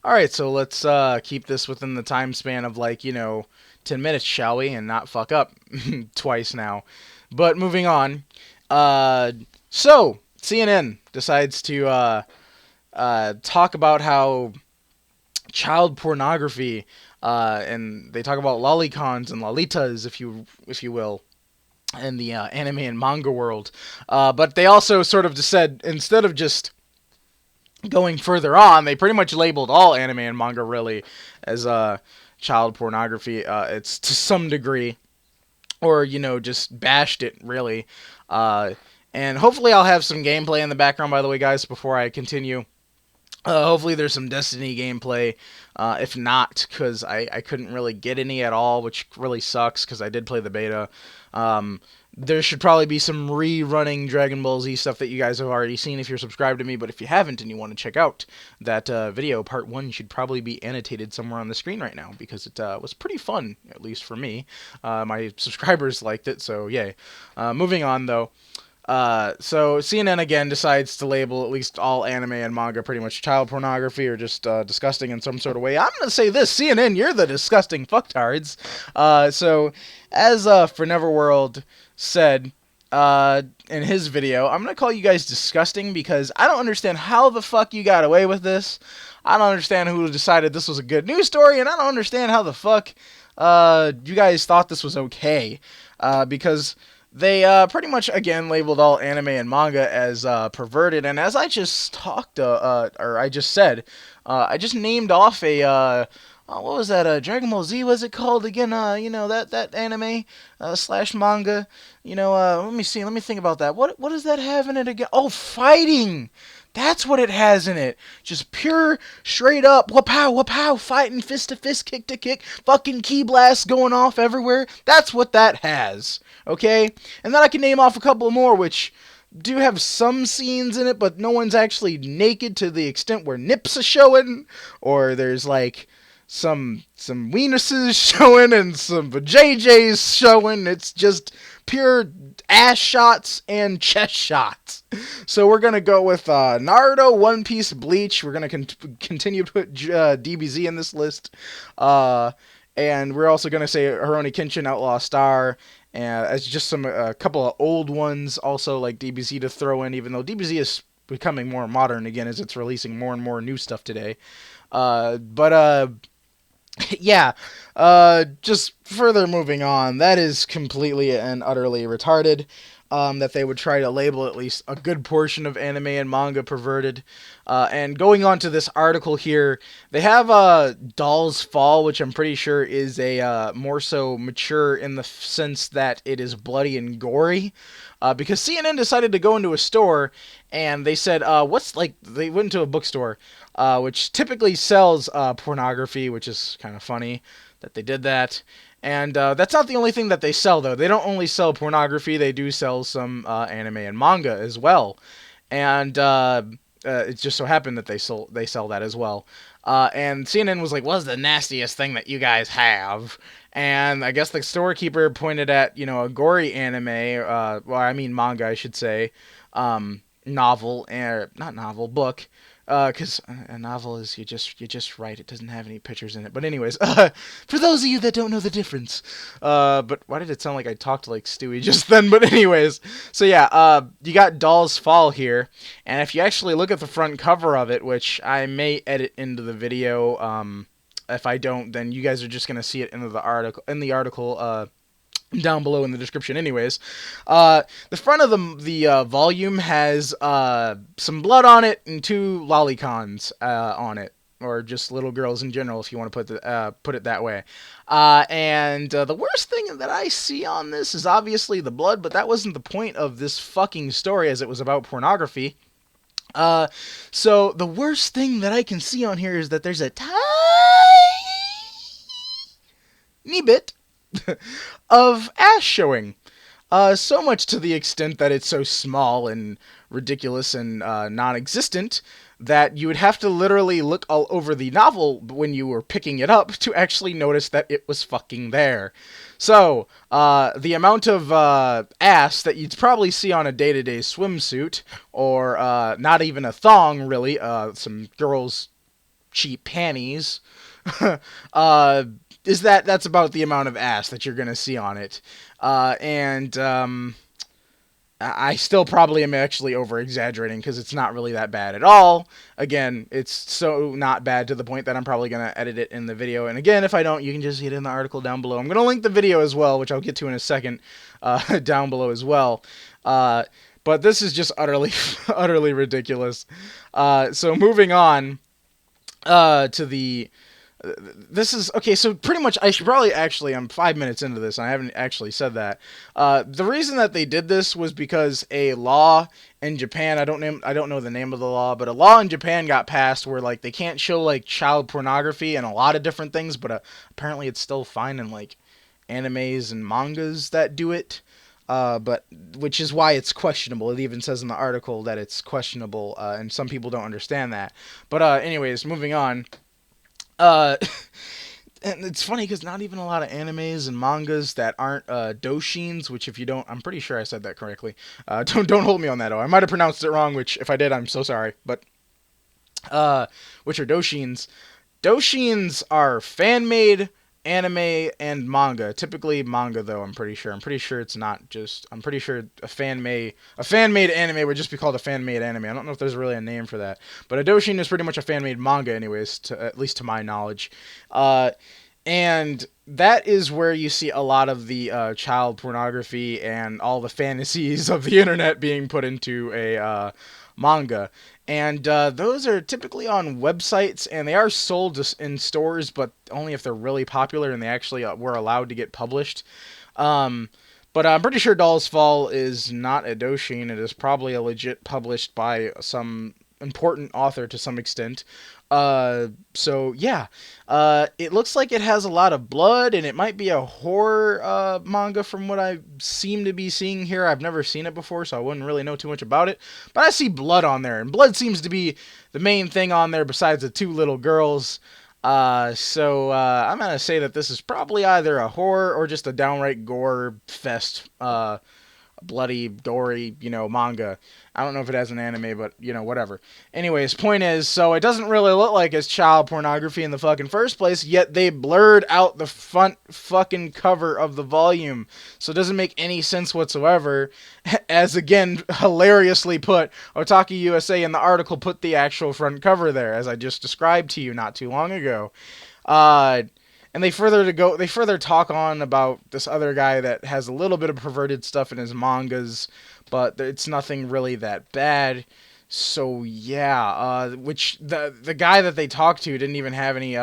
Alright, so let's keep this within the time span of, like, 10 minutes, shall we? And not fuck up twice now. But moving on. Uh, so, CNN decides to talk about how child pornography, and they talk about lolicons and lolitas, if you will, in the anime and manga world. But they also sort of just said, instead of just going further on, they pretty much labeled all anime and manga really as child pornography. It's to some degree, or just bashed it really. Uh, and hopefully, I'll have some gameplay in the background. By the way, guys, before I continue. Hopefully there's some Destiny gameplay. If not, because I couldn't really get any at all, which really sucks because I did play the beta. There should probably be some rerunning Dragon Ball Z stuff that you guys have already seen if you're subscribed to me, but if you haven't and you want to check out that video, part 1 should probably be annotated somewhere on the screen right now because it was pretty fun, at least for me. My subscribers liked it, so yay. Moving on, though. So CNN again decides to label at least all anime and manga pretty much child pornography or just disgusting in some sort of way. I'm gonna say this, CNN, you're the disgusting fucktards. So as For Neverworld said in his video, I'm gonna call you guys disgusting because I don't understand how the fuck you got away with this. I don't understand who decided this was a good news story, and I don't understand how the fuck you guys thought this was okay. Because they pretty much, again, labeled all anime and manga as perverted, and as I just talked, or I just said, I just named off a, what was that, Dragon Ball Z, was it called again, that anime, slash manga, let me see, let me think about that, what does that have in it again? Oh, fighting! That's what it has in it. Just pure, straight up, wha-pow, fighting, fist to fist, kick to kick, fucking key blasts going off everywhere. That's what that has. Okay? And then I can name off a couple more, which do have some scenes in it, but no one's actually naked to the extent where nips are showing, or there's like some weenuses showing and some JJs showing. It's just pure ass shots and chest shots. So we're gonna go with Naruto, One Piece, Bleach. We're gonna continue to put DBZ in this list, and we're also gonna say Rurouni Kenshin, Outlaw Star, and as just a couple of old ones, also like DBZ to throw in, even though DBZ is becoming more modern again as it's releasing more and more new stuff today. Yeah, just further moving on, that is completely and utterly retarded, that they would try to label at least a good portion of anime and manga perverted. And going on to this article here, they have Doll's Fall, which I'm pretty sure is a more so mature in the sense that it is bloody and gory. Because CNN decided to go into a store, and they said, they went into a bookstore, which typically sells pornography, which is kind of funny that they did that. And that's not the only thing that they sell, though. They don't only sell pornography, they do sell some anime and manga as well. And it just so happened that they sell that as well. And CNN was like, what's the nastiest thing that you guys have? And I guess the storekeeper pointed at, a gory anime, manga, I should say, novel, not novel, book, because a novel is you just write, it doesn't have any pictures in it. But anyways, for those of you that don't know the difference, but why did it sound like I talked like Stewie just then? But anyways, so yeah, you got Doll's Fall here, and if you actually look at the front cover of it, which I may edit into the video, if I don't, then you guys are just gonna see it in the article, down below in the description anyways. The front of the volume has some blood on it and 2 lolicons on it, or just little girls in general if you want to put it that way. And the worst thing that I see on this is obviously the blood, but that wasn't the point of this fucking story, as it was about pornography. So the worst thing that I can see on here is that there's a tiny bit of ass showing. So much to the extent that it's so small and ridiculous and non-existent that you would have to literally look all over the novel when you were picking it up to actually notice that it was fucking there. So, the amount of ass that you'd probably see on a day-to-day swimsuit, or not even a thong, really, some girls cheap panties, uh, is that's about the amount of ass that you're gonna see on it. And I still probably am actually over exaggerating because it's not really that bad at all. Again, it's so not bad to the point that I'm probably going to edit it in the video. And again, if I don't, you can just see it in the article down below. I'm going to link the video as well, which I'll get to in a second, down below as well. But this is just utterly, utterly ridiculous. So moving on to the... This is okay. So pretty much, I should probably actually. I'm 5 minutes into this, and I haven't actually said that. The reason that they did this was because a law in Japan. I don't know the name of the law, but a law in Japan got passed where like they can't show like child pornography and a lot of different things, but apparently it's still fine in like animes and mangas that do it. But which is why it's questionable. It even says in the article that it's questionable, and some people don't understand that. But anyways, moving on. And it's funny because not even a lot of animes and mangas that aren't doshins, which if you don't, I'm pretty sure I said that correctly. Don't hold me on that. I might have pronounced it wrong, which if I did, I'm so sorry. But which are doshins? Doshins are fan-made anime and manga. Typically manga, though. I'm pretty sure. I'm pretty sure it's not just. I'm pretty sure a fan-made anime would just be called a fan-made anime. I don't know if there's really a name for that, but a doshin is pretty much a fan-made manga, anyways. At least to my knowledge, and that is where you see a lot of the child pornography and all the fantasies of the internet being put into a manga. And those are typically on websites, and they are sold in stores, but only if they're really popular and they actually were allowed to get published. But I'm pretty sure Doll's Fall is not a doshin. It is probably a legit published by some important author to some extent. So yeah, it looks like it has a lot of blood, and it might be a horror manga from what I seem to be seeing here. I've never seen it before, so I wouldn't really know too much about it, but I see blood on there, and blood seems to be the main thing on there besides the two little girls. So I'm gonna say that this is probably either a horror or just a downright gore fest, bloody, gory, manga. I don't know if it has an anime, but, whatever. Anyways, point is, so it doesn't really look like it's child pornography in the fucking first place, yet they blurred out the front fucking cover of the volume. So it doesn't make any sense whatsoever. As, again, hilariously put, Otaku USA in the article put the actual front cover there, as I just described to you not too long ago. And they further talk on about this other guy that has a little bit of perverted stuff in his mangas, but it's nothing really that bad. So yeah, which the guy that they talked to didn't even have any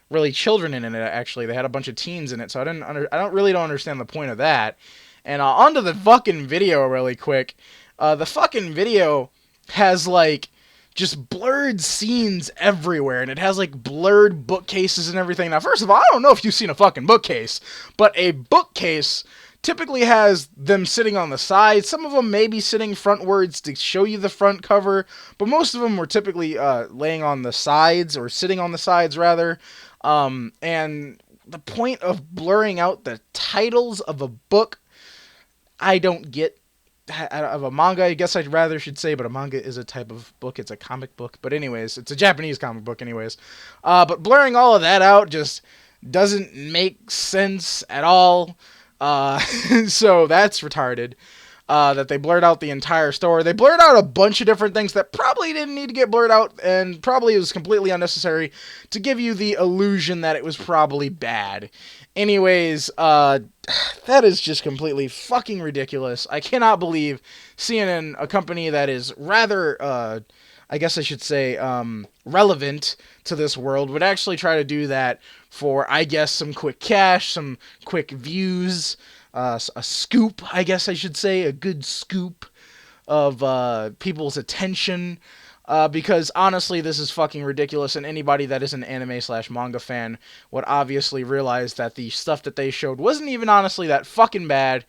really children in it. Actually, they had a bunch of teens in it, so I don't really understand the point of that. And onto the fucking video really quick. The fucking video has like just blurred scenes everywhere, and it has like blurred bookcases and everything. Now, first of all, I don't know if you've seen a fucking bookcase, but a bookcase typically has them sitting on the side. Some of them may be sitting frontwards to show you the front cover, but most of them were typically laying on the sides, or sitting on the sides rather. And the point of blurring out the titles of a book, I don't get. Of a manga, I guess I'd rather should say, but a manga is a type of book. It's a comic book, but anyways, it's a Japanese comic book anyways. But blurring all of that out just doesn't make sense at all. So that's retarded. That they blurred out the entire story. They blurred out a bunch of different things that probably didn't need to get blurred out, and probably was completely unnecessary to give you the illusion that it was probably bad. Anyways, that is just completely fucking ridiculous. I cannot believe CNN, a company that is rather, I guess I should say, relevant to this world, would actually try to do that for, I guess, some quick cash, some quick views, a scoop, I guess I should say, a good scoop of people's attention. Because honestly, this is fucking ridiculous, and anybody that is an anime/manga fan would obviously realize that the stuff that they showed wasn't even honestly that fucking bad.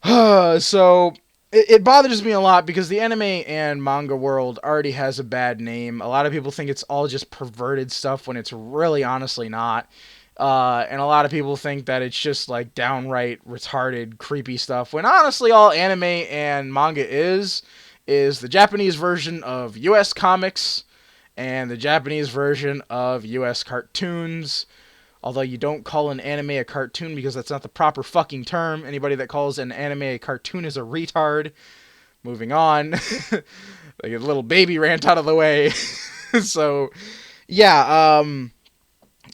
So it bothers me a lot because the anime and manga world already has a bad name. A lot of people think it's all just perverted stuff when it's really honestly not. And a lot of people think that it's just like downright retarded, creepy stuff, when honestly all anime and manga is the Japanese version of US comics and the Japanese version of US cartoons. Although you don't call an anime a cartoon because that's not the proper fucking term. Anybody that calls an anime a cartoon is a retard. Moving on. Like a little baby rant out of the way. So, yeah,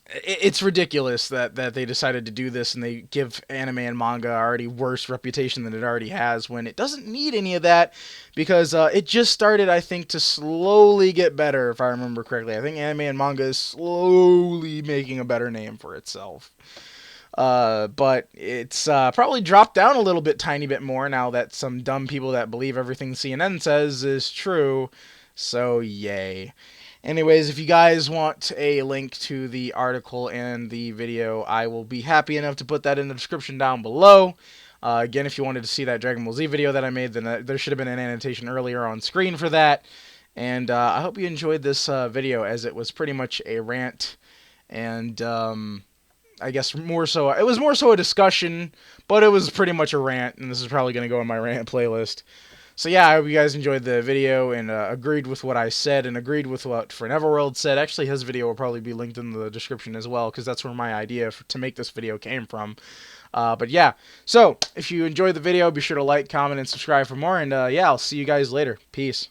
it's ridiculous that they decided to do this and they give anime and manga already worse reputation than it already has when it doesn't need any of that because it just started, I think, to slowly get better, if I remember correctly. I think anime and manga is slowly making a better name for itself. But it's probably dropped down a little bit, tiny bit more now that some dumb people that believe everything CNN says is true. So, yay. Anyways, if you guys want a link to the article and the video, I will be happy enough to put that in the description down below. Again, if you wanted to see that Dragon Ball Z video that I made, then there should have been an annotation earlier on screen for that. And I hope you enjoyed this video, as it was pretty much a rant. And I guess it was more so a discussion, but it was pretty much a rant. And this is probably going to go in my rant playlist. So yeah, I hope you guys enjoyed the video and agreed with what I said and agreed with what Foreverworld said. Actually, his video will probably be linked in the description as well, because that's where my idea to make this video came from. But yeah, so if you enjoyed the video, be sure to like, comment, and subscribe for more. And yeah, I'll see you guys later. Peace.